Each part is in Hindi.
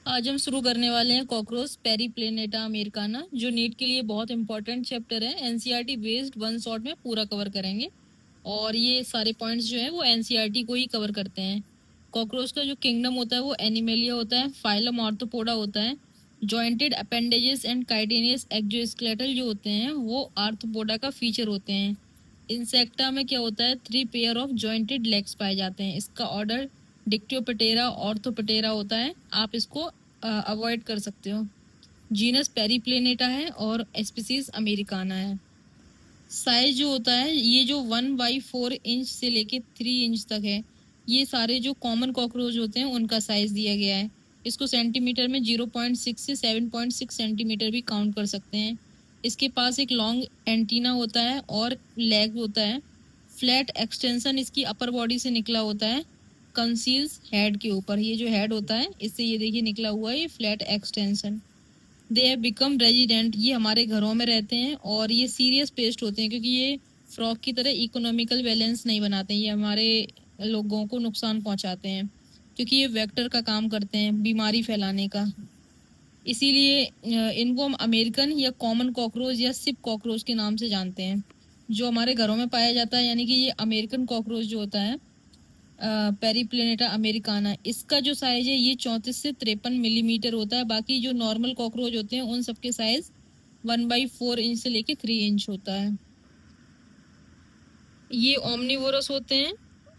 आज हम शुरू करने वाले हैं कॉकरोच पेरिप्लेनेटा अमेरिकाना, जो नीट के लिए बहुत इंपॉर्टेंट चैप्टर है। एनसीईआरटी बेस्ड वन शॉट में पूरा कवर करेंगे और ये सारे पॉइंट्स जो है वो एनसीईआरटी को ही कवर करते हैं। कॉकरोच का जो किंगडम होता है वो एनिमेलिया होता है, फाइलम आर्थ्रोपोडा होता है। जॉइंटेड अपेंडेजेस एंड काइटिनियस एक्सोस्केलेटल जो होते हैं वो आर्थ्रोपोडा का फीचर होते हैं। इंसेक्टा में क्या होता है, 3 पेयर ऑफ जॉइंटेड लेग्स पाए जाते हैं। इसका ऑर्डर डिक्टियोपटेरा ऑर्थोपटेरा होता है, आप इसको अवॉइड कर सकते हो। जीनस पेरिप्लेनेटा है और स्पीसीज अमेरिकाना है। साइज जो होता है ये जो 1/4 इंच से लेके 3 इंच तक है। ये सारे जो कॉमन कॉकरोच होते हैं उनका साइज दिया गया है। इसको सेंटीमीटर में 0.6 से 7.6 सेंटीमीटर भी काउंट कर सकते हैं। इसके पास एक लॉन्ग एंटीना होता है और लेग होता है। फ्लैट एक्सटेंशन इसकी अपर बॉडी से निकला होता है, कंसील्स हेड के ऊपर। ये जो हेड होता है इससे ये देखिए निकला हुआ है ये flat extension. They have become resident, ये हमारे घरों में रहते हैं और ये सीरियस पेस्ट होते हैं क्योंकि ये फ्रॉग की तरह इकोनॉमिकल बैलेंस नहीं बनाते हैं। ये हमारे लोगों को नुकसान पहुंचाते हैं क्योंकि ये वेक्टर का काम करते हैं बीमारी फैलाने का। इसीलिए इनको हम अमेरिकन या कॉमन कॉकरोच या सिप कॉकरोच के नाम से जानते हैं। जो हमारे घरों में पाया जाता है यानी कि ये अमेरिकन कॉकरोच जो होता है पेरिप्लेनेटा अमेरिकाना, इसका जो साइज है ये 34 से 53 मिलीमीटर होता है। बाकी जो नॉर्मल कॉकरोच होते हैं उन सबके साइज 1/4 इंच से लेके 3 इंच होता है। ये ओमनिवोरस होते हैं,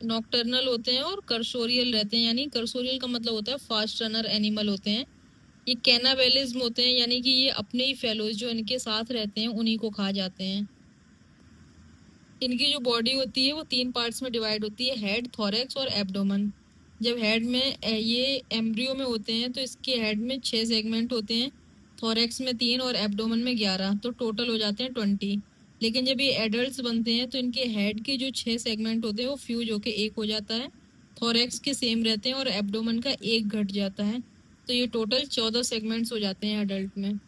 नॉकटर्नल होते हैं और कर्सोरियल रहते हैं। यानी कर्सोरियल का मतलब होता है फास्ट रनर एनिमल होते हैं। ये कैनाबेलिज्म होते हैं, यानी कि ये अपने ही फेलोज जो इनके साथ रहते हैं उन्हीं को खा जाते हैं। इनकी जो बॉडी होती है वो 3 पार्ट्स में डिवाइड होती है, हेड, थोरैक्स और एब्डोमेन। जब हेड में ये एम्ब्रियो में होते हैं तो इसके हेड में 6 सेगमेंट होते हैं, थोरैक्स में 3 और एब्डोमेन में 11, तो टोटल हो जाते हैं 20। लेकिन जब ये एडल्ट्स बनते हैं तो इनके हेड के जो 6 सेगमेंट होते हैं वो फ्यूज होके एक हो जाता है, थोरैक्स के सेम रहते हैं और एब्डोमेन का एक घट जाता है, तो ये टोटल 14 सेगमेंट्स हो जाते हैं एडल्ट में।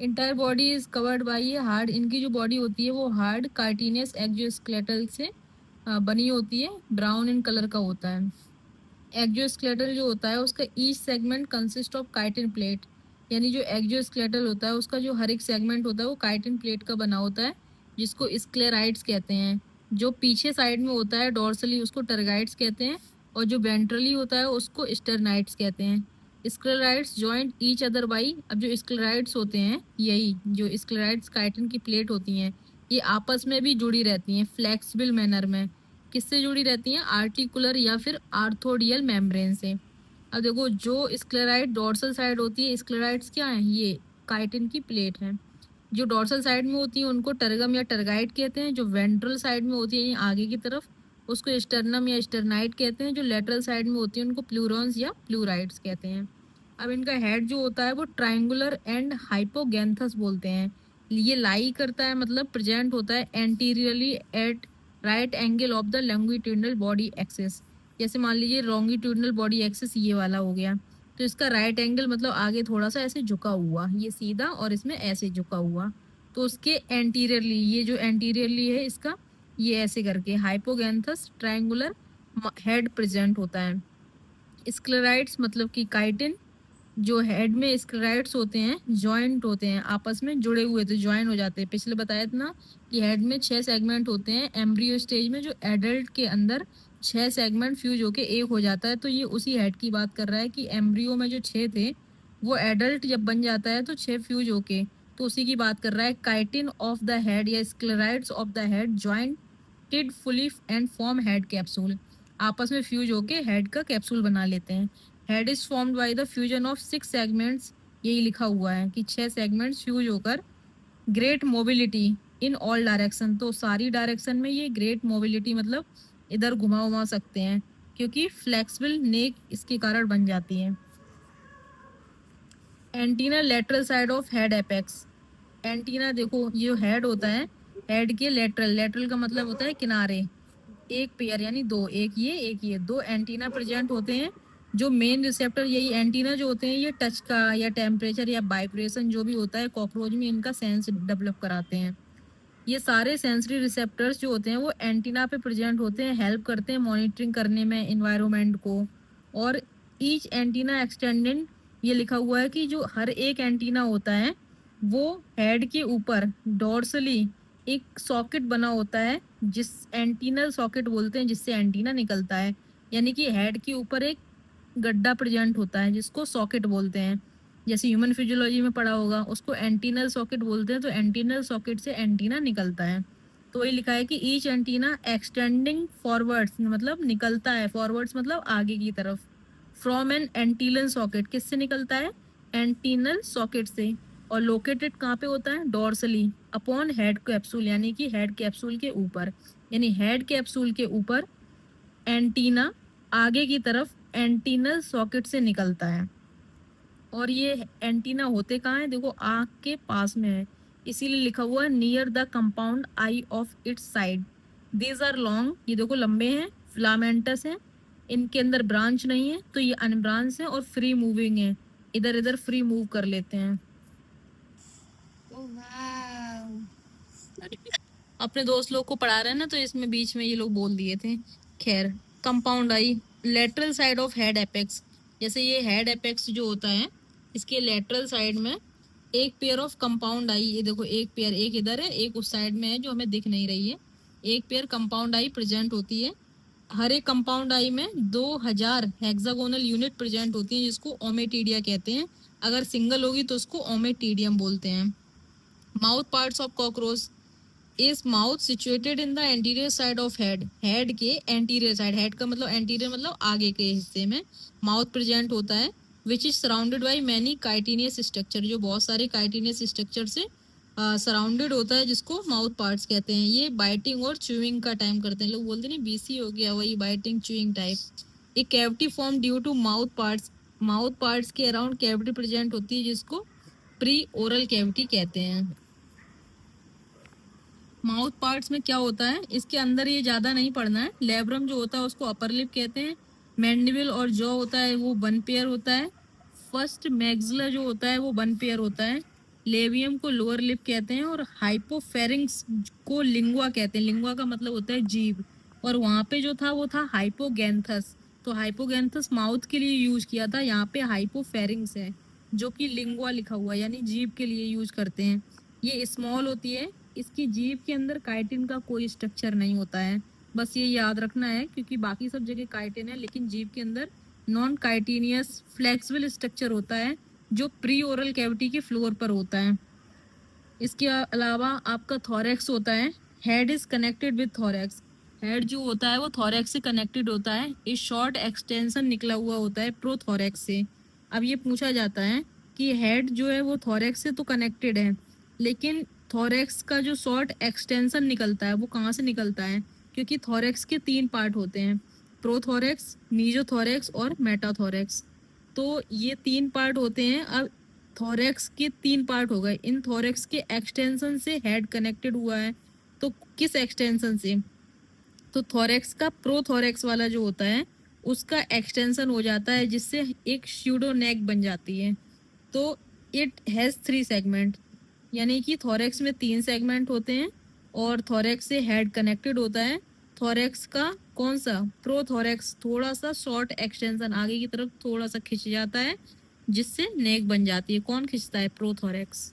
Entire body is covered by ये हार्ड, इनकी जो बॉडी होती है वो हार्ड कार्टिनियस एक्सोस्केलेटल से बनी होती है, ब्राउन इन कलर का होता है। एक्सोस्केलेटल जो होता है उसका each segment consist of chitin plate, यानी जो एक्सोस्केलेटल होता है उसका जो हर एक सेगमेंट होता है वो काइटिन प्लेट का बना होता है, जिसको स्क्लेराइड्स कहते हैं। जो पीछे साइड में होता है डोर्सली उसको टर्गाइड्स कहते हैं और जो वेंट्रली होता है उसको स्टर्नाइड्स कहते हैं। Sclereids joint each other by, अब जो स्क्लेराइड्स होते हैं यही जो स्क्लेराइड्स काइटिन की प्लेट होती हैं ये आपस में भी जुड़ी रहती हैं फ्लेक्सिबल मैनर में। किससे जुड़ी रहती हैं, आर्टिकुलर या फिर आर्थोडियल मेम्ब्रेन से। अब देखो जो स्क्लेराइड डोर्सल साइड होती है, स्क्लेराइड्स क्या है, ये काइटिन की प्लेट है। जो डोर्सल साइड में होती है उनको टर्गम या टर्गाइड कहते हैं, जो वेंट्रल साइड में होती है आगे की तरफ उसको स्टर्नम या स्टर्नाइड कहते हैं, जो लेटरल साइड में होती है उनको प्लूरॉन्स या प्लूराइड्स कहते हैं। अब इनका हेड जो होता है वो ट्राइंगुलर एंड हाइपोगैंथस बोलते हैं। ये लाई करता है मतलब प्रेजेंट होता है anteriorly at right angle of the longitudinal body axis. जैसे मान लीजिए लॉन्गिट्यूडनल बॉडी एक्सिस ये वाला हो गया, तो इसका राइट एंगल मतलब आगे थोड़ा सा ऐसे झुका हुआ, ये सीधा और इसमें ऐसे झुका हुआ, तो उसके एंटीरियरली, ये जो एंटीरियरली है इसका ये ऐसे करके हाइपोगैंथस ट्रायंगुलर हेड प्रेजेंट होता है। स्क्लेराइड्स मतलब कि काइटिन, जो हेड में स्क्लेराइड्स होते हैं जॉइंट होते हैं आपस में जुड़े हुए, तो ज्वाइन हो जाते हैं। पिछले बताया था ना कि हेड में 6 सेगमेंट होते हैं एम्ब्रियो स्टेज में, जो एडल्ट के अंदर 6 सेगमेंट फ्यूज होके एक हो जाता है, तो ये उसी हेड की बात कर रहा है कि एम्ब्रियो में जो 6 थे वो एडल्ट जब बन जाता है तो 6 फ्यूज होके, तो उसी की बात कर रहा है। काइटिन ऑफ द हेड या sclereids of the head jointed fully and form head capsule, आपस में फ्यूज होके हेड का कैप्सूल बना लेते हैं। Head is formed by the fusion of 6 segments, यही लिखा हुआ है कि 6 सेगमेंट्स फ्यूज होकर great mobility in all direction, तो सारी डायरेक्शन में ये ग्रेट मोबिलिटी मतलब इधर घुमा उमा सकते हैं क्योंकि फ्लेक्सिबल नेक इसके कारण बन जाती है। Antenna lateral side of head apex, antenna देखो ये जो हेड होता है हेड के लेटरल, लेटरल का मतलब होता है किनारे, एक पेयर यानी दो, एक ये दो एंटीना प्रेजेंट होते हैं। जो मेन रिसेप्टर यही एंटीना जो होते हैं ये टच का या टेम्परेचर या वाइब्रेशन जो भी होता है कॉकरोच में इनका सेंस डेवलप कराते हैं। ये सारे सेंसरी रिसेप्टर्स जो होते हैं वो एंटीना पे प्रेजेंट होते हैं, हेल्प करते हैं मॉनिटरिंग करने में इन्वायरमेंट को, और ईच एंटीना एक्सटेंडेड, ये लिखा हुआ है कि जो हर एक एंटीना होता है वो हेड के ऊपर डोर्सली एक सॉकेट बना होता है, जिस एंटीनल सॉकेट बोलते हैं, जिससे एंटीना निकलता है। यानी कि हेड के ऊपर एक गड्ढा प्रेजेंट होता है जिसको सॉकेट बोलते हैं। जैसे ह्यूमन फिजियोलॉजी में पढ़ा होगा, उसको एंटीनल सॉकेट बोलते हैं। तो एंटीनल सॉकेट से एंटीना निकलता है। तो ये लिखा है कि ईच एंटीना एक्सटेंडिंग फॉरवर्ड्स, मतलब निकलता है, फॉरवर्ड्स मतलब आगे की तरफ, फ्रॉम एन एंटीलन सॉकेट, किससे निकलता है? एंटीनल सॉकेट से। और लोकेटेड कहाँ पे होता है? डोर्सली अपॉन हेड कैप्सूल, यानी कि हेड कैप्सूल के ऊपर, यानी हेड कैप्सूल के ऊपर एंटीना आगे की तरफ एंटीनल सॉकेट से निकलता है। और ये एंटीना होते कहाँ है? देखो आँख के पास में है, इसीलिए लिखा हुआ है near the compound eye of its side. These are long, ये देखो लंबे हैं, फिलामेंटस हैं, इनके अंदर ब्रांच नहीं है, तो ये अनब्रांच है और फ्री मूविंग है, इधर इधर फ्री मूव कर लेते हैं। अपने दोस्त लोग को पढ़ा रहे हैं ना, तो इसमें बीच में ये लोग बोल दिए थे। खैर, compound I lateral side of head apex, जैसे ये हेड एपेक्स जो होता है, इसके लेटरल साइड में एक पेयर ऑफ कंपाउंड आई, ये देखो एक पेयर, एक इधर है एक उस साइड में है जो हमें दिख नहीं रही है, एक पेयर कंपाउंड आई प्रेजेंट होती है। हर एक कंपाउंड आई में 2000 हेक्सागोनल यूनिट प्रेजेंट होती है, जिसको ओमेटीडिया कहते हैं। अगर सिंगल होगी तो उसको ओमेटीडियम बोलते हैं। Mouth parts of cockroach is mouth situated in the anterior side of head, head के एंटीरियर साइड, हेड का मतलब एंटीरियर मतलब आगे के हिस्से में माउथ प्रेजेंट होता है, which is surrounded by many chitinous structure, जो बहुत सारे काइटिनियस स्ट्रक्चर से सराउंडेड होता है, जिसको माउथ पार्ट्स कहते हैं। ये बाइटिंग और च्यूइंग का टाइम करते हैं, लोग बोलते हैं बीसी हो गया, वही बाइटिंग च्यूइंग टाइप। एक cavity form due to mouth parts, mouth parts के अराउंड कैविटी प्रेजेंट होती है, जिसको प्री ओरल कैविटी कहते हैं। माउथ पार्ट्स में क्या होता है, इसके अंदर ये ज्यादा नहीं पढ़ना है। लेब्रम जो होता है उसको अपर लिप कहते हैं, मैंडिबल और जॉ होता है वो वन पेयर होता है, फर्स्ट मैक्सिला जो होता है वो वन पेयर होता है, लेबियम को लोअर लिप कहते हैं, और हाइपोफेरिंग्स को लिंगुआ कहते हैं। लिंगुआ का मतलब होता है जीभ, और वहाँ पे जो था वो था हाइपोगैंथस। तो हाइपोगैंथस माउथ के लिए यूज किया था, यहाँ पे हाइपोफेरिंग्स है जो कि लिंगुआ लिखा हुआ है, यानी जीभ के लिए यूज करते हैं। ये स्मॉल होती है, इसकी जीभ के अंदर काइटिन का कोई स्ट्रक्चर नहीं होता है, बस ये याद रखना है, क्योंकि बाकी सब जगह काइटिन है, लेकिन जीभ के अंदर नॉन काइटिनियस फ्लेक्सिबल स्ट्रक्चर होता है, जो प्री ओरल कैविटी के फ्लोर पर होता है। इसके अलावा आपका थोरैक्स होता है, head is connected with thorax, head जो होता है वो थोरैक्स से कनेक्टेड होता है, इस शॉर्ट एक्सटेंशन निकला हुआ होता है प्रोथोरैक्स से। अब ये पूछा जाता है कि हेड जो है वो थोरैक्स से तो कनेक्टेड है, लेकिन थोरैक्स का जो शॉर्ट एक्सटेंशन निकलता है वो कहाँ से निकलता है? क्योंकि थोरैक्स के 3 पार्ट होते हैं, प्रोथोरैक्स, मीजोथोरैक्स और मेटाथोरैक्स। तो ये 3 पार्ट होते हैं। अब थोरैक्स के 3 पार्ट हो गए, इन थोरैक्स के एक्सटेंशन से हेड कनेक्टेड हुआ है। तो किस एक्सटेंशन से? तो थोरैक्स का प्रोथोरैक्स वाला जो होता है उसका एक्सटेंशन हो जाता है, जिससे एक स्यूडो नेक बन जाती है। तो इट हैज़ 3 सेगमेंट, यानी कि थोरैक्स में 3 सेगमेंट होते हैं, और थोरैक्स से हेड कनेक्टेड होता है। थोरैक्स का कौन सा? प्रोथोरैक्स थोड़ा सा शॉर्ट एक्सटेंशन आगे की तरफ थोड़ा सा खिंच जाता है, जिससे नेक बन जाती है। कौन खिंचता है? Prothorax.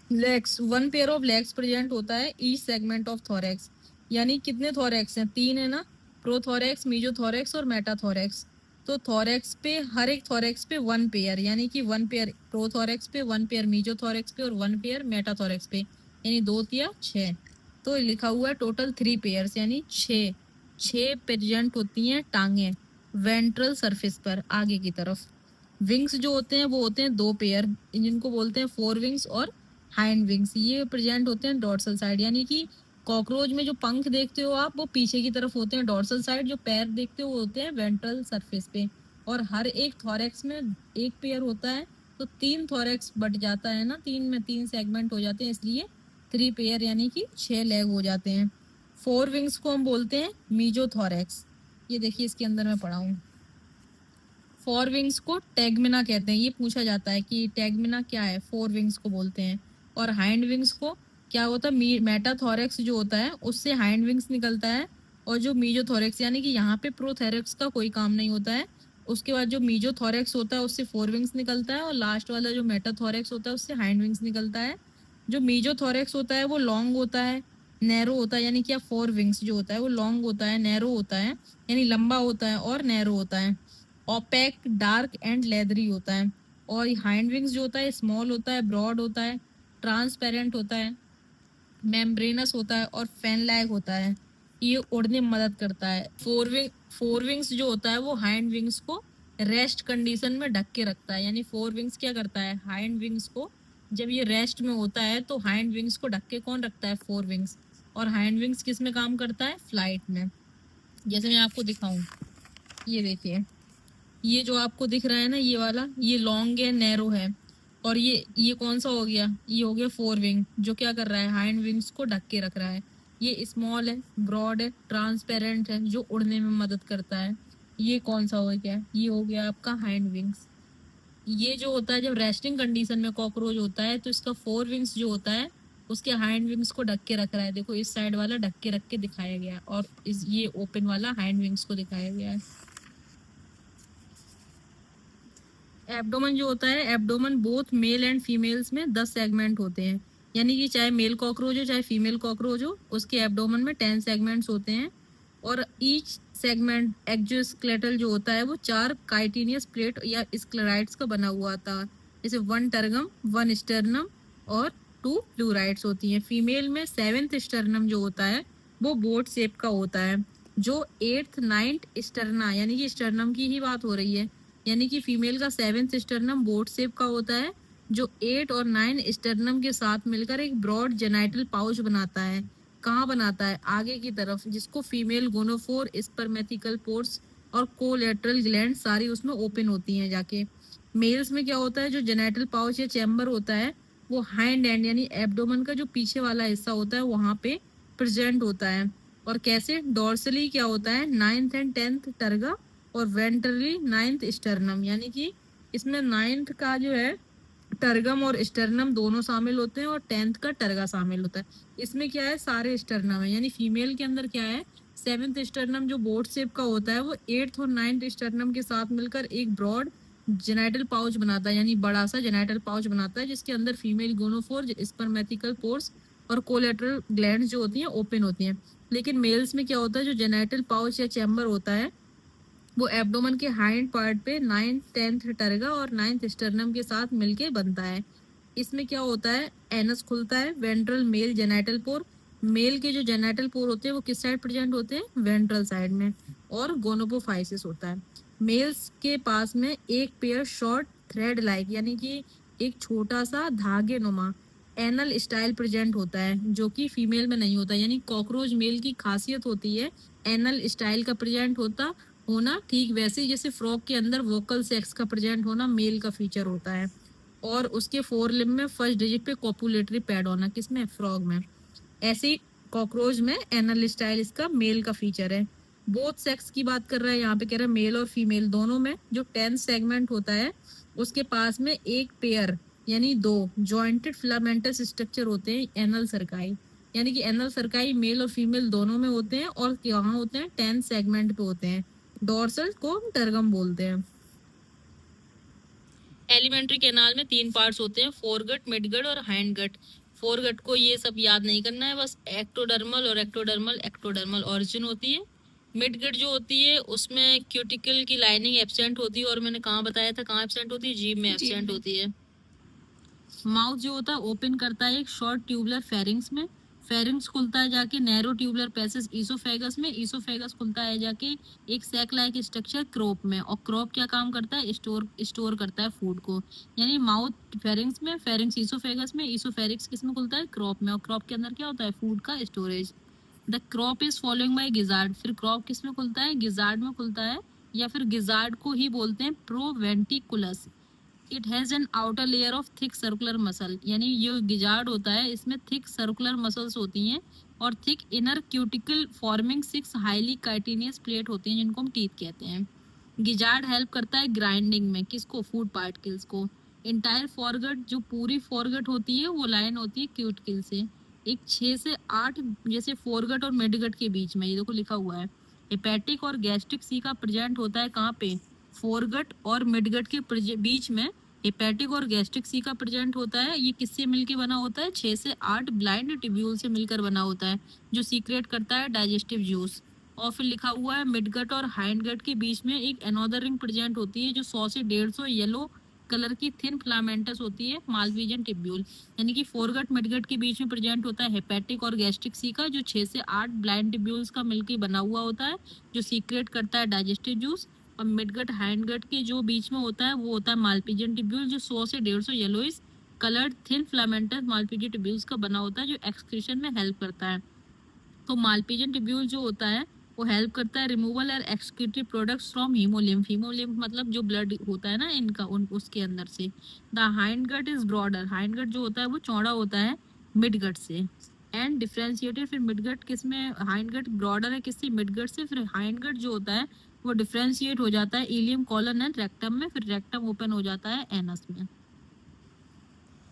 Legs, 1 pair of legs present होता है ईच सेगमेंट ऑफ थोरैक्स, यानी कितने थोरैक्स हैं? 3 है ना, प्रोथोरैक्स, मीजोथोरैक्स और मेटाथोरैक्स। तो थोरैक्स पे, हर एक थोरैक्स पे 1 पेयर, यानी कि 1 पेयर प्रोथोरैक्स पे, 1 पेयर मीजोथोरैक्स पे और 1 पेयर मेटाथोरैक्स पे, यानी 2 या 6। तो लिखा हुआ है टोटल 3 पेयर्स, यानी 6 प्रेजेंट होती हैं टांगे वेंट्रल सरफेस पर आगे की तरफ। विंग्स जो होते हैं वो होते हैं 2 पेयर, जिनको बोलते हैं फोर विंग्स और हाइंड विंग्स, ये प्रेजेंट होते हैं डॉर्सल साइड, यानी कि कॉकरोच में जो पंख देखते हो आप वो पीछे की तरफ होते हैं डॉर्सल साइड, जो पैर देखते हो वो होते हैं वेंट्रल सरफेस पे। और हर एक थोरैक्स में 1 पेयर होता है, तो 3 थोरैक्स बट जाता है ना, 3 में 3 सेगमेंट हो जाते हैं, इसलिए 3 पेयर यानी कि 6 लेग हो जाते हैं। 4 विंग्स को हम बोलते हैं मीजोथोरैक्स, ये देखिए इसके अंदर मैं पढ़ा हूँ। 4 विंग्स को टैगमिना कहते हैं, ये पूछा जाता है कि टैगमिना क्या है, 4 विंग्स को बोलते हैं। और हाइंड विंग्स को क्या होता है? मेटाथोरैक्स जो होता है उससे हाइंड विंग्स निकलता है, और जो मीजोथोरेक्स यानी कि यहाँ पे प्रोथेरेक्स का कोई काम नहीं होता है। उसके बाद जो मीजोथोरेक्स होता है उससे 4 विंग्स निकलता है, और लास्ट वाला जो मेटाथोरेक्स होता है उससे हाइंड विंग्स निकलता है। जो मीजोथोरेक्स होता है वो लॉन्ग होता है, नैरो होता है, यानी कि 4 विंग्स जो होता है वो लॉन्ग होता है, नैरो होता है, यानी लंबा होता है और नैरो होता है। ओपेक, डार्क एंड लेदरी होता है। और हाइंड विंग्स जो होता है स्मॉल होता है, ब्रॉड होता है, ट्रांसपेरेंट होता है, मेम्ब्रेनस होता है और फैन लाइक होता है। ये उड़ने में मदद करता है। फोर विंग्स जो होता है वो हाइंड विंग्स को रेस्ट कंडीशन में ढक के रखता है। यानी फोर विंग्स क्या करता है, हाइंड विंग्स को जब ये रेस्ट में होता है तो हाइंड विंग्स को ढक के कौन रखता है, फोर विंग्स। और हाइंड विंग्स किस में काम करता है, फ्लाइट में। जैसे मैं आपको दिखाऊं, ये देखिए, ये जो आपको दिख रहा है ना, ये वाला, ये लॉन्ग है, नैरो है। और ये कौन सा हो गया, ये हो गया फोर विंग, जो क्या कर रहा है, हाइंड विंग्स को ढक के रख रहा है। ये स्मॉल है, ब्रॉड है, ट्रांसपेरेंट है, जो उड़ने में मदद करता है। ये कौन सा हो गया, ये हो गया आपका हाइंड विंग्स। ये जो होता है जब रेस्टिंग कंडीशन में कॉकरोच होता है तो इसका फोर विंग्स जो होता है उसके हाइंड विंग्स को ढक के रख रहा है। देखो इस साइड वाला ढक के रख के दिखाया गया है, और ये ओपन वाला हाइंड विंग्स को दिखाया गया है। एब्डोमेन जो होता है, abdomen both male and females में 10 सेगमेंट होते हैं। यानी कि चाहे मेल कॉकरोच हो चाहे फीमेल कॉकरोच हो, उसके एब्डोमेन में 10 सेगमेंट्स होते हैं। और ईच सेगमेंट एक्सोस्केलेटल जो होता है वो 4 काइटिनियस प्लेट या स्क्लेराइड्स का बना हुआ था। जैसे 1 टर्गम, 1 स्टर्नम और 2 प्लूराइड्स होती हैं। फीमेल में 7th स्टर्नम जो होता है वो बोट शेप का होता है। जो 8th 9th स्टर्ना, यानी कि स्टर्नम की ही बात हो रही है, यानी कि फीमेल का 7th स्टर्नम बोट शेप का होता है, जो 8 और 9 स्टर्नम के साथ मिलकर एक ब्रॉड जेनाइटल पाउच बनाता है। कहाँ बनाता है, आगे की तरफ, जिसको फीमेल गोनोफोर, स्पर्मेथिकल पोर्स और कोलेटरल ग्लैंड सारी उसमें ओपन होती हैं जाके। मेल्स में क्या होता है, जो जेनाइटल पाउच या चैम्बर होता है वो हाइंड एंड यानी एब्डोमेन का जो पीछे वाला हिस्सा होता है वहां पे प्रेजेंट होता है। और कैसे, डोर्सली क्या होता है, 9th एंड 10th टर्गा और वेंट्रली 9th स्टर्नम, यानी कि इसमें 9th का जो है टर्गम और स्टर्नम दोनों शामिल होते हैं, और 10th का टर्गा शामिल होता है। इसमें क्या है, सारे स्टर्नम है। यानी फीमेल के अंदर क्या है, 7th स्टर्नम जो बोट शेप का होता है वो 8th और 9th स्टर्नम के साथ मिलकर एक ब्रॉड जेनाइटल पाउच बनाता है, यानी बड़ा सा जेनाइटल पाउच बनाता है, जिसके अंदर फीमेल गोनोफोर, स्पर्मेथिकल पोर्स और कोलेटरल ग्लैंड्स जो होती हैं ओपन होती हैं। लेकिन मेल्स में क्या होता है, जो जेनाइटल पाउच या चैम्बर होता है वो एब्डोमेन के हाइंड पार्ट पे 9th 10th टर्गा और 9th स्टर्नम के साथ मिलके बनता है। इसमें क्या होता है, एनस खुलता है, ventral male genital pore. Male के जो जेनाइटल पोर होते हैं वो किस साइड प्रेजेंट होते हैं, वेंट्रल साइड में। और गोनोपोफाइसिस होता है। मेल्स के पास में एक पेयर शॉर्ट थ्रेड लाइक, यानी कि एक छोटा सा धागे नुमा एनल स्टाइल प्रेजेंट होता है, जो कि फीमेल में नहीं होता। यानी कॉकरोच मेल की खासियत होती है एनल स्टाइल का प्रेजेंट होना, ठीक वैसे ही जैसे फ्रॉग के अंदर वोकल सेक्स का प्रेजेंट होना मेल का फीचर होता है। और उसके 4 लिम्ब में फर्स्ट डिजिट पे कॉपुलेटरी पैड होना, किसमें, फ्रॉग में। ऐसे ही कॉकरोच में एनल स्टाइल इसका मेल का फीचर है। बोथ सेक्स की बात कर रहा है यहाँ पे, कह रहा है मेल और फीमेल दोनों में जो 10 सेगमेंट होता है उसके पास में एक पेयर यानी 2 जॉइंटेड फिलामेंटस स्ट्रक्चर होते हैं एनल सर्काई। यानी कि एनल सर्काई मेल और फीमेल दोनों में होते हैं, और कहाँ होते हैं, 10 सेगमेंट पे होते हैं। डोर्सल को हम टर्गम बोलते हैं। एलिमेंट्री कैनाल में 3 पार्ट्स होते हैं, फोरगट, मिडगट और हाइंडगट। फोरगट को ये सब याद नहीं करना है, बस एक्टोडर्मल और एक्टोडर्मल ऑरिजिन होती है। मिडगट जो होती है उसमें क्यूटिकल की लाइनिंग एब्सेंट होती है, और मैंने कहाँ बताया था कहाँ एब्सेंट होती है, जीभ में एब्सेंट होती है। माउथ जो होता है ओपन करता है एक शॉर्ट ट्यूबुलर फेरिंग्स में। फेरिंग्स खुलता है जाके नैरो ट्यूबुलर पैसेज ईसोफेगस में। ईसोफेगस खुलता है जाके एक सैक लाइक स्ट्रक्चर क्रोप में। और क्रोप क्या काम करता है, स्टोर करता है फूड को। यानी माउथ फेरिंग्स में, फेरिंग्स ईसोफेगस में, ईसोफेरिक्स किस में खुलता है, क्रोप में। और क्रोप के अंदर क्या होता है, फूड का storage. The crop is following bye gizzard. फिर क्रॉप किस में खुलता है, गिजार्ड में खुलता है, या फिर गिजार्ड को ही बोलते हैं proventriculus. It has an outer layer of thick circular muscle. यानी ये गिजार्ड होता है इसमें थिक सर्कुलर मसल्स होती हैं, और thick inner cuticle forming 6 highly chitinous plate होती हैं जिनको हम टीथ कहते हैं। गिजार्ड हेल्प करता है ग्राइंडिंग में, किसको, फूड पार्टिकल्स को। इंटायर फॉरगट, जो पूरी फॉरगट होती है वो लाइन होती है क्यूटिकल से। एक 6 से 8 जैसे फोरगट और मिडगट के बीच में, ये देखो लिखा हुआ है हेपेटिक और गैस्ट्रिक सीका प्रेजेंट होता है कहाँ पे, फोरगट और मिडगट के बीच में हेपेटिक और गैस्ट्रिक सीका प्रेजेंट होता है। ये किससे मिलकर बना होता है, 6 से 8 ब्लाइंड ट्यूब्यूल से मिलकर बना होता है, जो सीक्रेट करता है डाइजेस्टिव जूस। और फिर लिखा हुआ है मिडगट और हाइंडगट के बीच में एक एनोदर रिंग प्रेजेंट होती है जो 100 से 150 येलो कलर की थिन फिलामेंटस होती है, मालवीजन टिब्यूल। यानी कि फोरगट मिडगट के बीच में प्रेजेंट होता है हेपेटिक और गैस्ट्रिक सीका, जो 6 से 8 ब्लाइंड टिब्यूल्स का मिलकर बना हुआ होता है, जो सीक्रेट करता है डाइजेस्टिव जूस। और मिडगट हाइंडगट के जो बीच में होता है वो होता है मालपीजियन टिब्यूल, जो 100 से 150 येलोइस coloured thin filamentous Malpighian tubules का बना होता है, जो एक्सक्रीशन में हेल्प करता है। तो मालपीजियन टिब्यूल जो होता है वो हेल्प करता है रिमूवल और excretory products from haemolymph. Haemolymph मतलब जो ब्लड होता है ना इनका, उसके अंदर से। The hind gut is broader, hind gut जो होता है वो चौड़ा होता है मिड गट से। एंड डिफरेंशिएटेड, फिर मिड गट किस में, हाइंड गट ब्रॉडर है किससे, मिड गट से। फिर हाइंड गट जो होता है वो डिफरेंशिएट हो जाता है इलियम कॉलन एंड रेक्टम में, फिर रेक्टम ओपन हो जाता है एनस में।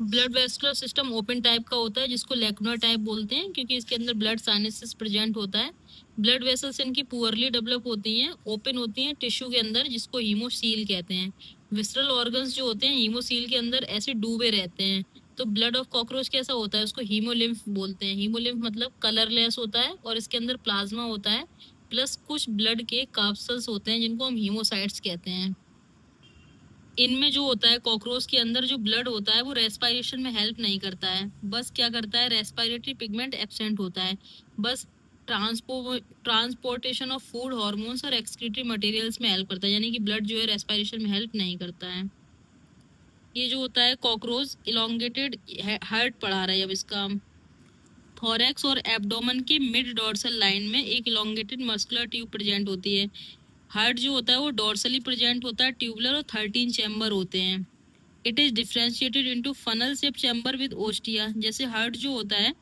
Blood vascular system open type का होता है, जिसको लेक्युलर टाइप बोलते हैं, क्योंकि इसके अंदर ब्लड साइनसेस प्रेजेंट होता है। ब्लड वेसल्स इनकी पुअरली डेवलप होती हैं, ओपन होती हैं टिश्यू के अंदर, जिसको हीमोसील कहते हैं। विसरल ऑर्गन्स जो होते हैं हीमोसील के अंदर ऐसे डूबे रहते हैं। तो ब्लड ऑफ कॉकरोच कैसा होता है, उसको हीमोलिम्फ बोलते हैं। हीमोलिम्फ मतलब कलरलेस होता है और इसके अंदर प्लाज्मा होता है, प्लस कुछ ब्लड के कैप्सूल्स होते हैं जिनको हम हीमोसाइट्स कहते हैं। इनमें जो होता है कॉकरोच के अंदर जो ब्लड होता है वो रेस्पिरेशन में हेल्प नहीं करता है, बस क्या करता है, रेस्पिरेटरी पिगमेंट एब्सेंट होता है, बस ट्रांसपोर्टेशन ऑफ फूड हार्मोन्स और एक्सक्रीटरी मटेरियल्स में हेल्प करता है, यानी कि ब्लड जो है रेस्पिरेशन में हेल्प नहीं करता है। ये जो होता है कॉकरोच इलोंगेटेड हार्ट पढ़ा रहा है अब इसका। थोरैक्स और एब्डोमेन के मिड डॉर्सल लाइन में एक इलोंगेटेड मस्कुलर ट्यूब प्रेजेंट होती है। हार्ट जो होता है वो डॉर्सली प्रेजेंट होता है, ट्यूबुलर और 13 चैम्बर होते हैं। It is differentiated into funnel shape chamber with ostia. जैसे हार्ट जो होता है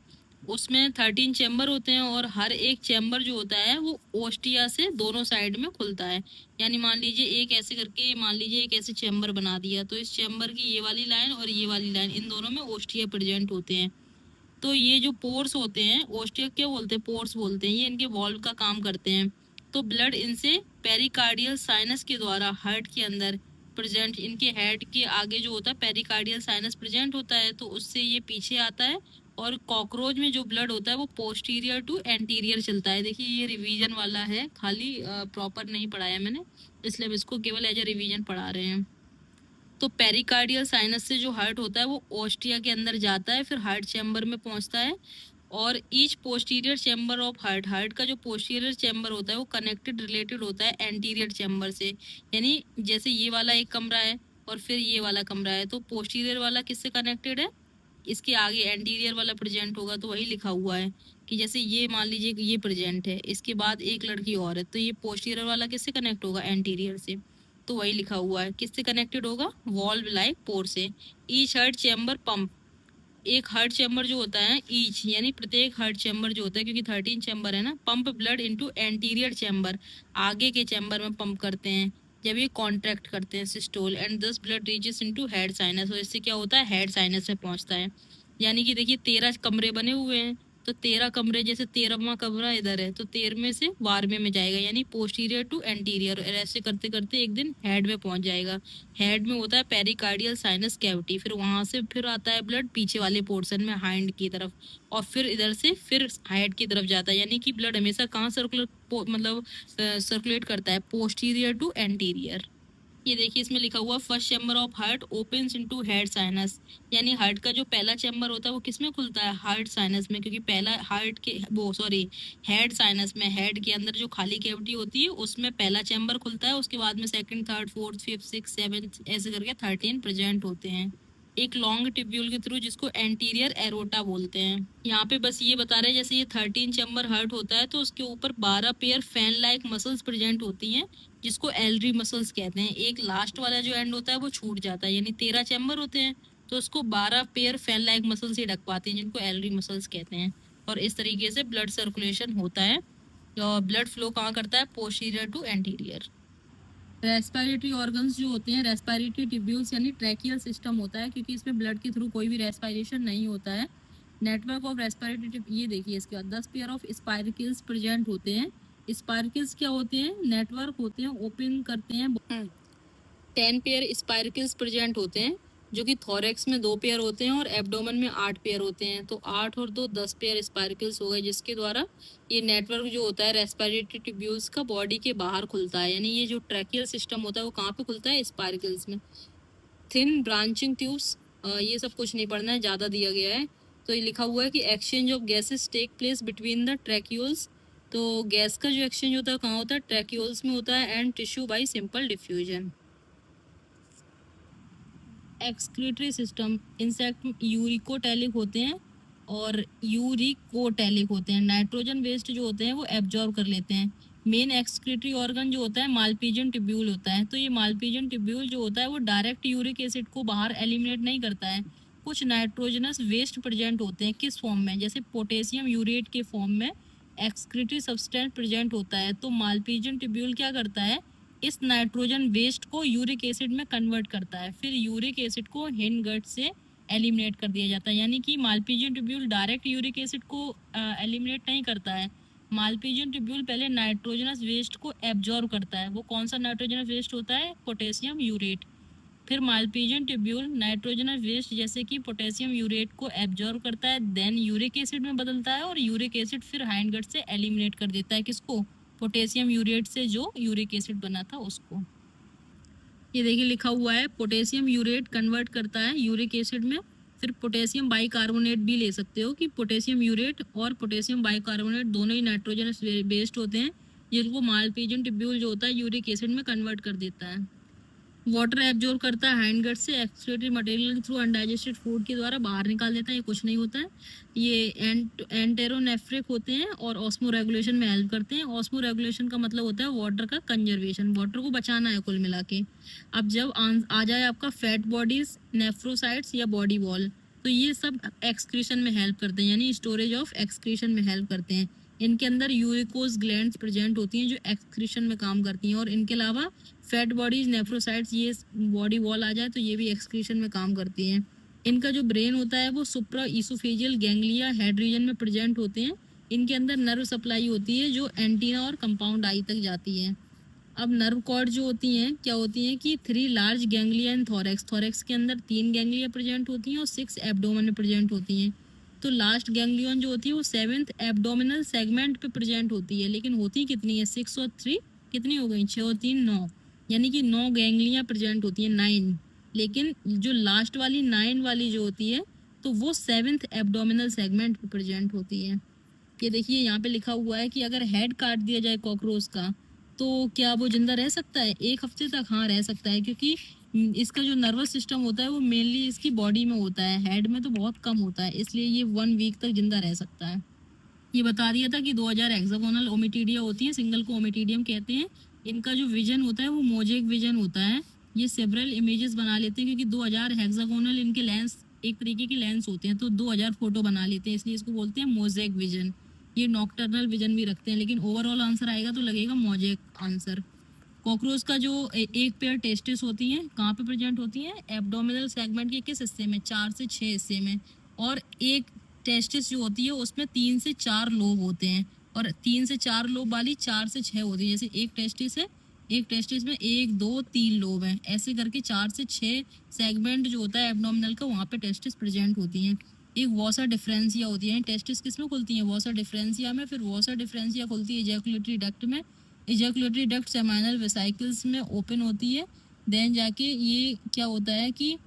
उसमें 13 चैम्बर होते हैं और हर एक चैम्बर जो होता है वो ओस्टिया से दोनों साइड में खुलता है। यानी मान लीजिए एक ऐसे करके, मान लीजिए एक ऐसे चैम्बर बना दिया, तो इस चैम्बर की ये वाली लाइन और ये वाली लाइन, इन दोनों में ओस्टिया प्रेजेंट होते हैं। तो ये जो पोर्स होते हैं, ओस्टिया क्या बोलते हैं, पोर्स बोलते हैं, ये इनके वॉल्व का काम करते हैं। तो ब्लड इनसे पेरिकार्डियल साइनस के द्वारा हार्ट के अंदर प्रेजेंट, इनके हेड के आगे जो होता है पेरिकार्डियल साइनस प्रेजेंट होता है, तो उससे ये पीछे आता है। और कॉकरोच में जो ब्लड होता है वो पोस्टीरियर टू एंटीरियर चलता है। देखिए ये रिवीजन वाला है, खाली प्रॉपर नहीं पढ़ाया मैंने, इसलिए इसको केवल एज ए रिवीजन पढ़ा रहे हैं। तो पेरिकार्डियल साइनस से जो हार्ट होता है वो ओस्टिया के अंदर जाता है, फिर हार्ट चैम्बर में पहुंचता है। और each posterior chamber of heart, heart का जो पोस्टीरियर चैम्बर होता है वो कनेक्टेड रिलेटेड होता है एंटीरियर चैम्बर से। यानी जैसे ये वाला एक कमरा है और फिर ये वाला कमरा है, तो पोस्टीरियर वाला किससे कनेक्टेड है, इसके आगे एंटीरियर वाला प्रेजेंट होगा। तो वही लिखा हुआ है कि जैसे ये मान लीजिए कि ये प्रेजेंट है, इसके बाद एक लड़की और है, तो ये पोस्टीरियर वाला किससे कनेक्ट होगा, एंटीरियर से। तो वही लिखा हुआ है किससे कनेक्टेड होगा, वॉल्व लाइक पोर से। ईच हार्ट चैम्बर पंप, एक हार्ट चैम्बर जो होता है ईच यानी प्रत्येक हार्ट चैम्बर जो होता है, क्योंकि 13 चैम्बर है ना, pump blood into anterior chamber, आगे के चैम्बर में पंप करते हैं जब ये कॉन्ट्रैक्ट करते हैं सिस्टोल, एंड दस blood reaches into head sinus, और इससे क्या होता है, हेड साइनस में पहुंचता है। यानी कि देखिए 13 कमरे बने हुए हैं, तो 13 कमरे, जैसे 13वां कमरा इधर है तो 13वें से 12वें में जाएगा, यानी पोस्टीरियर टू एंटीरियर, और ऐसे करते करते एक दिन हेड में पहुंच जाएगा। हेड में होता है पेरिकार्डियल साइनस कैविटी, फिर वहां से फिर आता है ब्लड पीछे वाले पोर्शन में हाइंड की तरफ, और फिर इधर से फिर हेड की तरफ जाता है। यानी कि ब्लड हमेशा कहाँ सर्कुलर मतलब सर्कुलेट करता है, पोस्टीरियर टू एंटीरियर। ये देखिए इसमें लिखा हुआ first chamber of heart opens into head sinus, यानी हार्ट का जो पहला चैम्बर होता है वो किसमें खुलता है, हार्ट साइनस में, क्योंकि पहला हार्ट के वो सॉरी हेड साइनस में, हेड के अंदर जो खाली कैविटी होती है उसमें पहला चैम्बर खुलता है, उसके बाद में second, third, fourth, fifth, six, seventh, ऐसे करके 13 प्रेजेंट होते हैं एक लॉन्ग टिब्यूल के थ्रू, जिसको एंटीरियर एरोटा बोलते हैं। यहाँ पे बस ये बता रहे हैं जैसे ये 13 चैम्बर हार्ट होता है तो उसके ऊपर 12 pair fan like muscles present होती हैं, जिसको एल्ड्री मसल्स कहते हैं। एक लास्ट वाला जो एंड होता है वो छूट जाता है, यानी 13 चैम्बर होते हैं तो उसको 12 पेयर फैन लाइक मसल से ढक पाते हैं, जिनको एल्ड्री मसल्स कहते हैं। और इस तरीके से ब्लड सर्कुलेशन होता है, और ब्लड फ्लो कहाँ करता है, posterior to anterior. Respiratory organs जो होते हैं, रेस्पिरेटरी ट्यूब्यूल्स यानी ट्रैकियल सिस्टम होता है, क्योंकि इसमें ब्लड के थ्रू कोई भी रेस्पिरेशन नहीं होता है। नेटवर्क ऑफ रेस्पिरेटरी, ये देखिए इसके बाद 10 पेयर ऑफ स्पाइरकल्स प्रेजेंट होते हैं। स्पाइरकल्स क्या होते हैं? नेटवर्क होते हैं, ओपन करते हैं। 10 पेयर स्पाइरकल्स प्रेजेंट होते हैं, जो कि थोरेक्स में 2 पेयर होते हैं और एब्डोमेन में 8 पेयर होते हैं। तो 8 और 2 10 पेयर स्पाइरकल्स हो गए, जिसके द्वारा ये नेटवर्क जो होता है रेस्पिरेटरी ट्यूब्यूल्स का बॉडी के बाहर खुलता है। यानी ये जो ट्रैकियल सिस्टम होता है वो कहाँ पे खुलता है? स्पाइरकल्स में। थिन ब्रांचिंग ट्यूब्स, ये सब कुछ नहीं पढ़ना है, ज़्यादा दिया गया है। तो ये लिखा हुआ है कि exchange of gases take place between the tracheoles. तो गैस का जो एक्सचेंज होता है कहाँ होता है? ट्रैक्यूल्स में होता है। And tissue by simple diffusion. Excretory system, insect uricotelic होते हैं और यूरिकोटैलिक होते हैं। नाइट्रोजन वेस्ट जो होते हैं वो एब्जॉर्ब कर लेते हैं। मेन एक्सक्रीटरी ऑर्गन जो होता है मालपीजियन ट्यूब्यूल होता है। तो ये मालपीजियन ट्यूब्यूल जो होता है वो डायरेक्ट यूरिक एसिड को बाहर एलिमिनेट नहीं करता है। कुछ नाइट्रोजनस वेस्ट प्रेजेंट होते हैं, किस फॉर्म में? जैसे पोटेशियम यूरेट के फॉर्म में एक्सक्रीटरी सब्सटेंस प्रेजेंट होता है। तो मालपीजियन ट्यूब्यूल क्या करता है? इस नाइट्रोजन वेस्ट को यूरिक एसिड में कन्वर्ट करता है, फिर यूरिक एसिड को हिंड गट से एलिमिनेट कर दिया जाता है। यानी कि Malpighian tubule direct uric acid को एलिमिनेट नहीं करता है। मालपीजियन ट्यूब्यूल पहले नाइट्रोजनस वेस्ट को एब्जॉर्ब करता है। वो कौन सा नाइट्रोजनस वेस्ट होता है? Potassium urate. फिर मालपीजियन ट्यूब्यूल नाइट्रोजनस वेस्ट जैसे कि पोटेशियम यूरेट को एब्जॉर्ब करता है, देन यूरिक एसिड में बदलता है और यूरिक एसिड फिर हाइंड गट से एलिमिनेट कर देता है। किसको? पोटेशियम यूरेट से जो यूरिक एसिड बना था उसको। ये देखिए लिखा हुआ है पोटेशियम यूरेट कन्वर्ट करता है यूरिक एसिड में। फिर पोटेशियम बाइकार्बोनेट भी ले सकते हो कि पोटेशियम यूरेट और पोटेशियम बाइकार्बोनेट दोनों ही नाइट्रोजनस बेस्ड होते हैं, जिनको मालपीजियन ट्यूब्यूल जो होता है यूरिक एसिड में कन्वर्ट कर देता है। वाटर एब्जॉर्ब करता है हाइंड गट से, excretory material through undigested food के द्वारा बाहर निकाल देता है। ये कुछ नहीं होता है। ये एंटेरोनेफ्रिक होते हैं और ऑस्मो रेगुलेशन में हेल्प करते हैं। ऑस्मो रेगुलेशन का मतलब होता है वाटर का कंजर्वेशन, वाटर को बचाना है कुल मिला के। अब जब आ जाए आपका फैट बॉडीज, नेफ्रोसाइट्स या बॉडी वॉल, तो ये सब एक्सक्रीशन में हेल्प करते हैं, यानी स्टोरेज ऑफ एक्सक्रीशन में हेल्प करते हैं। इनके अंदर यूरिकोस ग्लैंड्स प्रेजेंट होती हैं जो एक्सक्रीशन में काम करती हैं। और इनके अलावा फैट बॉडीज, नेफ्रोसाइट्स, ये बॉडी वॉल आ जाए तो ये भी एक्सक्रीशन में काम करती हैं। इनका जो ब्रेन होता है वो सुप्रा ईसोफेजियल गैंग्लिया हेड रीजन में प्रेजेंट होते हैं। इनके अंदर नर्व सप्लाई होती है जो एंटीना और कंपाउंड आई तक जाती है। अब नर्व कॉर्ड जो होती हैं क्या होती हैं कि 3 लार्ज गैंग्लिया इन थोरेक्स, थोरेक्स के अंदर 3 गैंग्लिया प्रेजेंट होती हैं और 6 एब्डोमेन में प्रेजेंट होती हैं। तो लास्ट गैंग्लियन जो होती है वो 7th एब्डोमिनल सेगमेंट पे प्रेजेंट होती है, लेकिन होती कितनी है? 6 और 3 कितनी हो गई? 6 और 3 9, यानी कि 9 गैंग्लियां प्रेजेंट होती हैं, 9। लेकिन जो लास्ट वाली 9 वाली जो होती है तो वो 7th एब्डोमिनल सेगमेंट पे प्रेजेंट होती है। ये देखिए यहाँ पे लिखा हुआ है कि अगर हेड काट दिया जाए कॉकरोच का तो क्या वो जिंदा रह सकता है? 1 हफ्ते तक हाँ रह सकता है, क्योंकि इसका जो नर्वस सिस्टम होता है वो मेनली इसकी बॉडी में होता है, हेड में तो बहुत कम होता है, इसलिए ये 1 वीक तक जिंदा रह सकता है। ये बता दिया था कि 2000 हेक्सागोनल ओमिटीडिया होती है, सिंगल को ओमिटीडियम कहते हैं। इनका जो विजन होता है वो मोजेक विजन होता है। ये सेवरल इमेजेस बना लेते हैं क्योंकि 2000 हेक्सागोनल इनके लेंस एक तरीके की लेंस होते हैं, तो 2000 फोटो बना लेते हैं, इसलिए इसको बोलते हैं मोजेक विजन। ये नॉक्टर्नल विजन भी रखते हैं, लेकिन ओवरऑल आंसर आएगा तो लगेगा मोजेक आंसर। कॉकरोच का जो एक पेयर टेस्टिस होती हैं कहाँ पे प्रेजेंट होती हैं? एब्डोमिनल सेगमेंट के किस हिस्से में? 4 से 6 हिस्से में। और एक टेस्टिस जो होती है उसमें 3 से 4 लोब होते हैं, और 3 से 4 लोब वाली 4 से 6 होती है। जैसे एक टेस्टिस है, एक टेस्टिस में 1 2 3 लोब हैं, ऐसे करके 4 से 6 सेगमेंट जो होता है एब्डोमिनल का वहाँ पे टेस्टिस प्रेजेंट होती हैं। एक वॉसा डिफरेंसिया होती है। टेस्टिस किस में खुलती है? वॉसा डिफरेंसिया में। फिर वॉसा डिफरेंसिया खुलती है इजैकुलेटरी डक्ट में। इजैकुलेटरी डक्ट सेमाइनल वेसिकल्स में ओपन होती है। देन जाके ये क्या होता है कि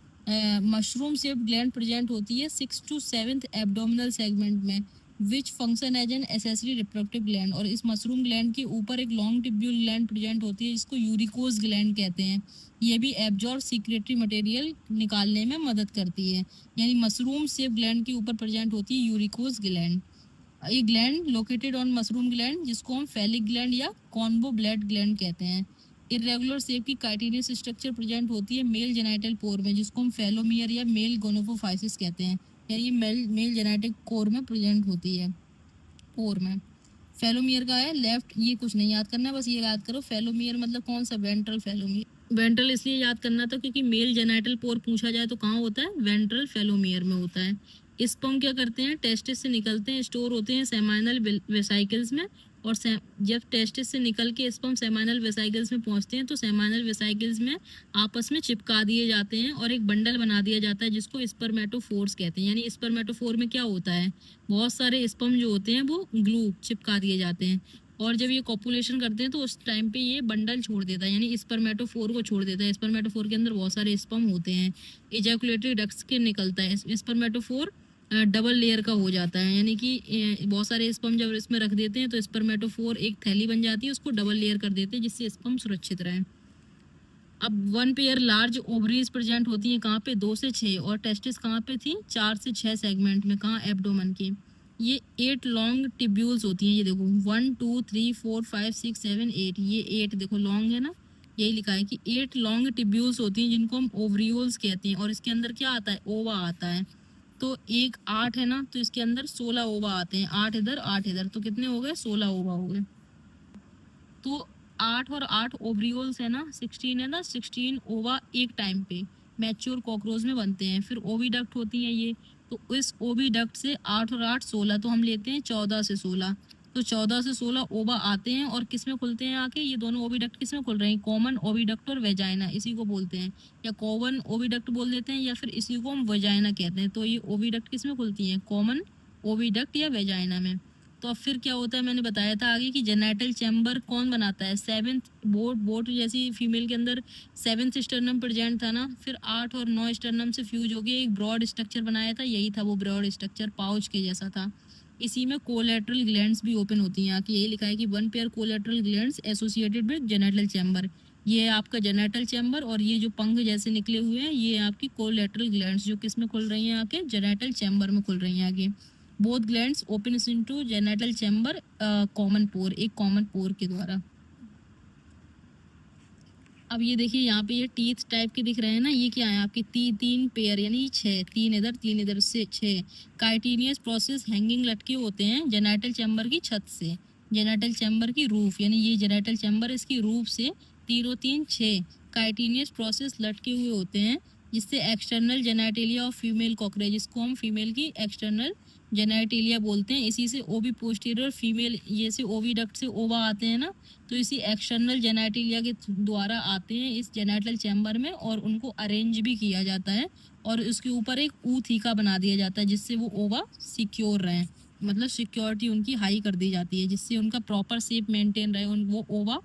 मशरूम शेप्ड ग्लैंड प्रेजेंट होती है 6 to 7th एब्डोमिनल सेगमेंट में, which function as an accessory reproductive gland. और इस मशरूम ग्लैंड के ऊपर एक लॉन्ग टिब्यूल ग्लैंड प्रेजेंट होती है जिसको यूरिकोस ग्लैंड कहते हैं। ये भी एब्जॉर्ब सीक्रेटरी मटेरियल निकालने में मदद करती है। यानी मशरूम शेप ग्लैंड के ऊपर प्रेजेंट होती है यूरिकोस ग्लैंड। ये gland located on mushroom gland जिसको हम फैलिक ग्लैंड या कॉन्बो ब्लैड ग्लैंड कहते हैं। इरेगुलर शेप की काइटिनियस स्ट्रक्चर प्रेजेंट होती है मेल जेनाइटल पोर में जिसको हम फेलोमियर या मेल गोनोफोफाइसिस कहते हैं। यानी ये मेल जेनेटिक कोर में प्रेजेंट होती है, पोर में। फेलोमियर का है लेफ्ट, ये कुछ नहीं याद करना है, बस ये याद करो फेलोमियर मतलब कौन सा? वेंट्रल फेलोमियर। वेंट्रल इसलिए याद करना था क्योंकि मेल जेनाइटल पोर पूछा जाए तो कहाँ होता है? वेंट्रल फेलोमियर में होता है। स्पर्म क्या करते हैं, टेस्टिस से निकलते हैं, स्टोर होते हैं सेमाइनल वेसाइकल्स में, और जब टेस्टिस से निकल के स्पर्म सेमाइनल वेसाइकल्स में पहुंचते हैं तो सेमाइनल वेसाइकल्स में आपस में चिपका दिए जाते हैं और एक बंडल बना दिया जाता है जिसको स्पर्मेटोफोर्स कहते हैं। यानी स्पर्मेटोफोर में क्या होता है, बहुत सारे स्पर्म जो होते हैं वो ग्लू चिपका दिए जाते हैं, और जब ये कॉपुलेशन करते हैं तो उस टाइम पे ये बंडल छोड़ देता है, यानी स्पर्मेटोफोर को छोड़ देता है। स्पर्मेटोफोर के अंदर बहुत सारे स्पर्म होते हैं, इजैकुलेटरी डक्ट्स के निकलता है। स्पर्मेटोफोर डबल लेयर का हो जाता है, यानी कि बहुत सारे स्पर्म जब इसमें रख देते हैं तो स्पर्मेटोफोर एक थैली बन जाती है, उसको डबल लेयर कर देते हैं जिससे स्पर्म सुरक्षित रहे। अब 1 पेयर लार्ज ओवरीज प्रेजेंट होती है कहाँ पे, 2 से 6, और टेस्टिस कहाँ पे थी, 4 से 6 सेगमेंट में, कहाँ, एब्डोमेन के। ये 8 लॉन्ग टिब्यूल्स होती हैं, ये देखो 1 2 3 4 5 6 7 8, ये 8 देखो लॉन्ग है ना, यही लिखा है कि 8 लॉन्ग टिब्यूल्स होती हैं जिनको हम ओवरियोल्स कहते हैं, और इसके अंदर क्या आता है, ओवा आता है। तो 1 8 है ना, तो इसके अंदर 16 ओवा आते हैं, 8 इधर 8 इधर, तो कितने हो गए, 16 ओवा हो गए। तो 8 और 8 ओवरियोल्स है ना, 16 है ना, 16 ओवा एक टाइम पे मैच्योर कॉकरोच में बनते हैं। फिर ओविडक्ट होती है ये, तो इस ओविडक्ट से 8 और 8 16, तो हम लेते हैं 14 से 16, तो 14 से 16 ओवा आते हैं, और किस में खुलते हैं आके, ये दोनों ओविडक्ट किस में खुल रहे हैं, कॉमन ओविडक्ट और वेजाइना, इसी को बोलते हैं, या कॉमन ओविडक्ट बोल देते हैं, या फिर इसी को हम वेजाइना कहते हैं। तो ये ओविडक्ट किस में खुलती हैं, कॉमन ओविडक्ट या वेजाइना में। तो अब फिर क्या होता है, मैंने बताया था आगे कि जेनेटल चैम्बर कौन बनाता है, 7th बोट जैसी फीमेल के अंदर 7th स्टर्नम प्रेजेंट था ना, फिर 8 और 9 स्टर्नम से फ्यूज हो गया, एक ब्रॉड स्ट्रक्चर बनाया था, यही था वो ब्रॉड स्ट्रक्चर, पाउच के जैसा था। इसी में कोलेटरल ग्लैंड्स भी ओपन होती हैं, यही लिखा है कि 1 pair collateral glands associated with genital chamber. ये है आपका जेनेटल चैम्बर, और ये जो पंख जैसे निकले हुए हैं ये आपकी कोलेटरल ग्लैंड्स, जो किस में खुल रही हैं आके, जेनेटल चैम्बर में खुल रही हैं आगे। Both glands open into genital chamber common pore, एक कॉमन पोर के द्वारा। अब ये देखिए यहाँ पे ये टीथ टाइप के दिख रहे हैं ना, ये क्या है आपकी 3 पेयर, यानी 6, 3 इधर से 6 काइटिनियस प्रोसेस हैंगिंग लटके होते हैं जेनेटल चैम्बर की छत से, जेनेटल चैम्बर की रूफ, यानी ये जेनेटल चैम्बर इसकी रूफ से 6 काइटिनियस प्रोसेस लटके हुए होते हैं, जिससे external genitalia of female cockroach, जिसको हम फीमेल की एक्सटर्नल जेनेटेलिया बोलते हैं, इसी से ओवी पोस्टीरियर फीमेल, ये से ओविडक्ट से ओवा आते हैं ना, तो इसी एक्सटर्नल जेनेटेलिया के द्वारा आते हैं इस जेनेटल चैम्बर में, और उनको अरेंज भी किया जाता है, और उसके ऊपर एक ऊथीका बना दिया जाता है जिससे वो ओवा सिक्योर रहे, मतलब सिक्योरिटी उनकी हाई कर दी जाती है, जिससे उनका प्रॉपर शेप मेंटेन रहे, वो ओवा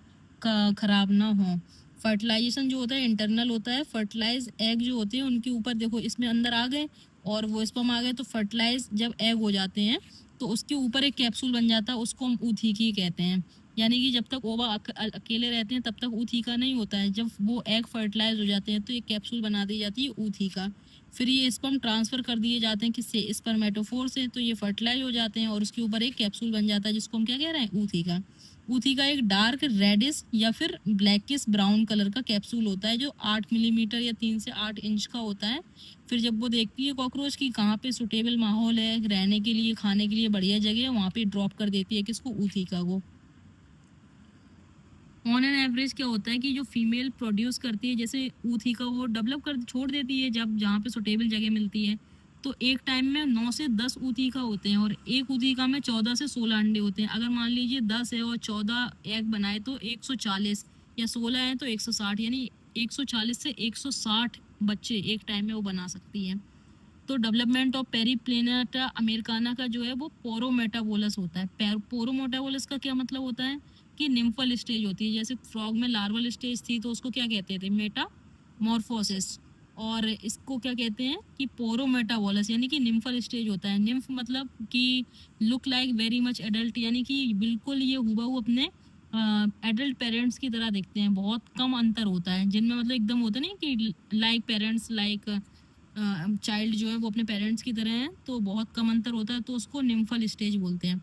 खराब ना हो। फर्टिलाइजेशन जो होता है इंटरनल होता है, फर्टिलाइज एग जो होते हैं उनके ऊपर देखो, इसमें अंदर आ गए और वो स्पर्म आ गए, तो फर्टिलाइज जब एग हो जाते हैं तो उसके ऊपर एक कैप्सूल बन जाता है, उसको हम ऊथीकी कहते हैं। यानी कि जब तक ओवा अकेले रहते हैं तब तक ऊथीका नहीं होता है, जब वो एग फर्टिलाइज हो जाते हैं तो एक कैप्सूल बना दी जाती है ऊथीका। फिर ये स्पर्म ट्रांसफर कर दिए जाते हैं किससे, स्पर्मेटोफोर से, तो ये फर्टिलाइज हो जाते हैं और उसके ऊपर एक कैप्सूल बन जाता है जिसको हम क्या कह रहे हैं, ऊथीका। ऊथीका एक डार्क रेडिश या फिर ब्लैकिश ब्राउन कलर का कैप्सूल होता है जो 8 मिलीमीटर या 3 से 8 इंच का होता है। फिर जब वो देखती है कॉकरोच की कहाँ पे सुटेबल माहौल है रहने के लिए, खाने के लिए बढ़िया जगह है, वहाँ पे ड्रॉप कर देती है किसको, ऊथीका को। ऑन एन एवरेज क्या होता है कि जो फीमेल प्रोड्यूस करती है, जैसे ऊथीका वो डेवलप कर छोड़ देती है जब जहाँ पे सुटेबल जगह मिलती है, तो एक टाइम में 9 से 10 ऊथीका होते हैं, और एक ऊथीका में 14 से 16 अंडे होते हैं। अगर मान लीजिए 10 है और 14 एग बनाए तो 140, या 16 है तो 160, यानी 140 से 160 बच्चे एक टाइम में वो बना सकती है। तो डेवलपमेंट ऑफ पेरिप्लेनेटा अमेरिकाना का जो है वो पोरोमेटाबोलस होता है। पोरोमेटाबोलस का क्या मतलब होता है कि निम्फल स्टेज होती है, जैसे फ्रॉग में लार्वल स्टेज थी तो उसको क्या कहते थे, मेटामॉर्फोसिस, और इसको क्या कहते हैं कि पोरोमेटाबोलस, यानी कि निम्फल स्टेज होता है। निम्फ मतलब कि look like very much adult, यानी कि बिल्कुल ये हुबहू अपने एडल्ट पेरेंट्स की तरह दिखते हैं, बहुत कम अंतर होता है जिनमें, मतलब एकदम होता नहीं कि लाइक पेरेंट्स लाइक चाइल्ड जो है वो अपने पेरेंट्स की तरह है, तो बहुत कम अंतर होता है, तो उसको निम्फल स्टेज बोलते हैं,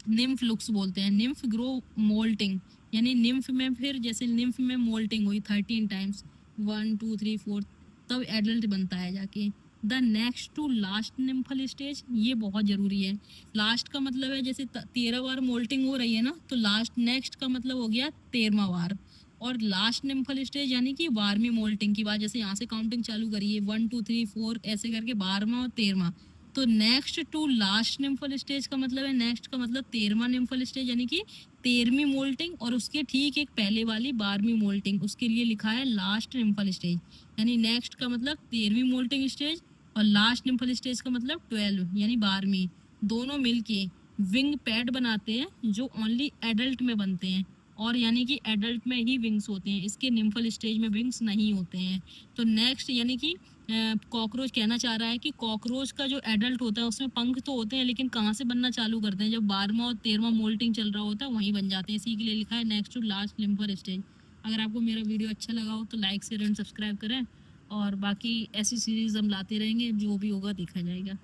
निम्फ लुक्स बोलते हैं। निम्फ ग्रो मोल्टिंग, यानी निम्फ में फिर जैसे निम्फ में मोल्टिंग हुई 13 टाइम्स, 1 2 3 4, तब एडल्ट बनता है जाके। The next to last nymphal stage, ये बहुत जरूरी है। लास्ट का मतलब है जैसे 13 बार मोल्टिंग हो रही है ना, तो लास्ट नेक्स्ट का मतलब हो गया 13वां बार, और लास्ट निम्फल स्टेज यानी कि 12वीं मोल्टिंग की बात, जैसे यहाँ से काउंटिंग चालू करिए 1 2 3 4 ऐसे करके 12वां और 13वां, तो next to last nymphal stage का मतलब है, नेक्स्ट का मतलब 13वां निम्फल स्टेज यानी कि 13वीं मोल्टिंग, और उसके ठीक एक पहले वाली 12वीं मोल्टिंग, उसके लिए लिखा है लास्ट निम्फल स्टेज। यानी नेक्स्ट का मतलब 13वीं मोल्टिंग स्टेज और लास्ट निम्फल स्टेज का मतलब 12 यानी 12वीं, दोनों मिलके विंग पैड बनाते हैं जो ओनली एडल्ट में बनते हैं, और यानी कि एडल्ट में ही विंग्स होते हैं, इसके निम्फल स्टेज में विंग्स नहीं होते हैं। तो नेक्स्ट यानी कि कॉकरोच कहना चाह रहा है कि कॉकरोच का जो एडल्ट होता है उसमें पंख तो होते हैं, लेकिन कहाँ से बनना चालू करते हैं, जब 12वां और 13वां मोल्टिंग चल रहा होता है वहीं बन जाते हैं। इसी के लिए लिखा है next to last nymphal stage. अगर आपको मेरा वीडियो अच्छा लगा हो तो लाइक शेयर एंड सब्सक्राइब करें, और बाकी ऐसी सीरीज हम लाते रहेंगे, जो भी होगा देखा जाएगा।